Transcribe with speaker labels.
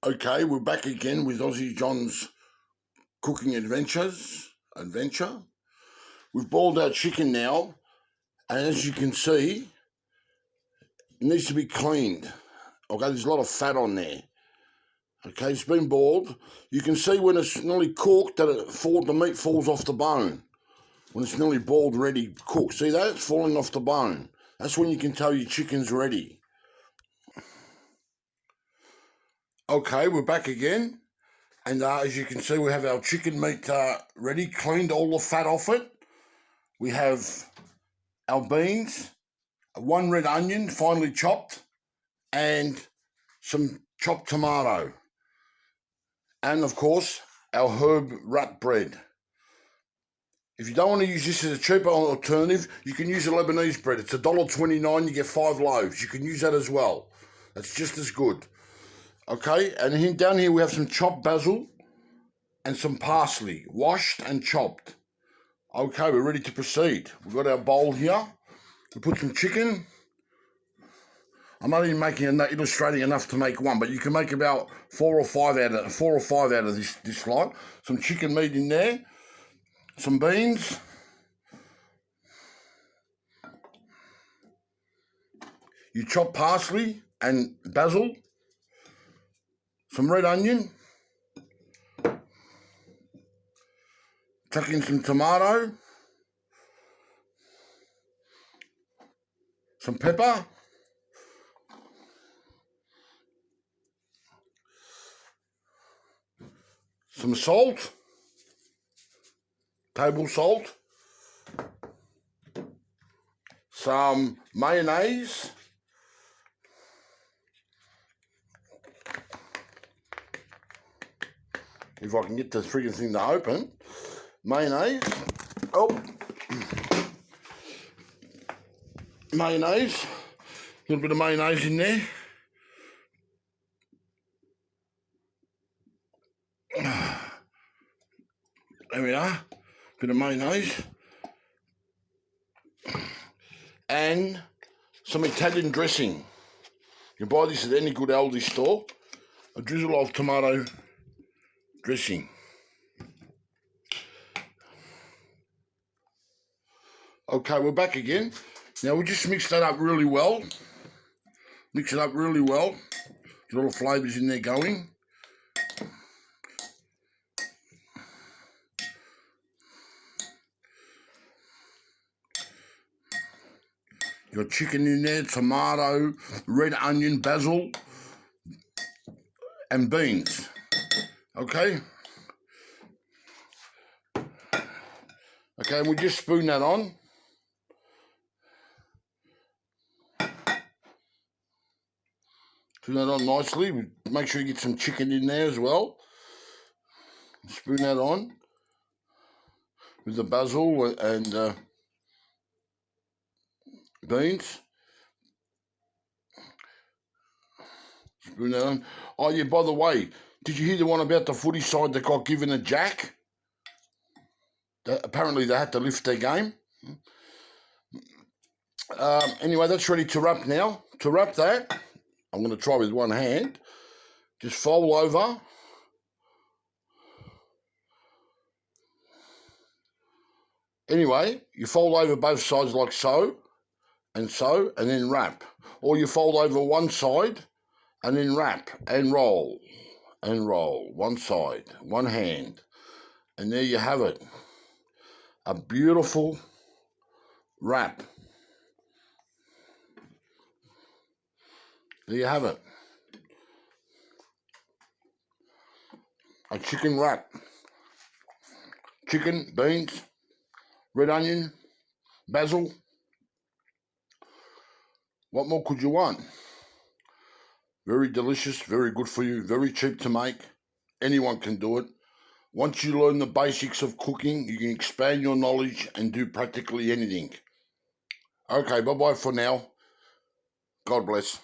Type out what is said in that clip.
Speaker 1: Okay, we're back again with Aussie Johns cooking adventure. We've boiled our chicken now, and as you can see, it needs to be cleaned. Okay, there's a lot of fat on there. Okay, it's been boiled. You can see when it's nearly cooked that the meat falls off the bone. When it's nearly boiled, ready, cooked. See that? It's falling off the bone. That's when you can tell your chicken's ready. Okay, we're back again. And as you can see, we have our chicken meat ready, cleaned all the fat off it. We have our beans, one red onion, finely chopped, and some chopped tomato. And, of course, our herb wrap bread. If you don't want to use this as a cheaper alternative, you can use a Lebanese bread. It's $1.29, you get 5 loaves. You can use that as well. That's just as good. Okay, and down here we have some chopped basil and some parsley, washed and chopped. Okay, we're ready to proceed. We've got our bowl here. We put some chicken. I'm only illustrating enough to make one, but you can make about four or five out of this lot. Some chicken meat in there, some beans, you chop parsley and basil, some red onion, chuck in some tomato, some pepper, some salt, table salt, some mayonnaise, if I can get the friggin' thing to open, mayonnaise, mayonnaise, a little bit of mayonnaise in there, there we are, bit of mayonnaise, and some Italian dressing. You buy this at any good Aldi store, a drizzle of tomato dressing. Okay, we're back again. Now we just mix that up really well. Mix it up really well. Get all the flavours in there going. Your chicken in there, tomato, red onion, basil, and beans. Okay? Okay, and we just spoon that on. Spoon that on nicely. We make sure you get some chicken in there as well. Spoon that on with the basil and beans. Spoon that on. Oh yeah, by the way, did you hear the one about the footy side that got given a jack? Apparently they had to lift their game. Anyway, that's ready to wrap now. To wrap that, I'm going to try with one hand. Just fold over. Anyway, you fold over both sides like so, and then wrap. Or you fold over one side, and then wrap, and roll. One side, one hand. And there you have it. A beautiful wrap. There you have it. A chicken wrap. Chicken, beans, red onion, basil. What more could you want? Very delicious, very good for you, very cheap to make. Anyone can do it. Once you learn the basics of cooking, you can expand your knowledge and do practically anything. Okay, bye-bye for now. God bless.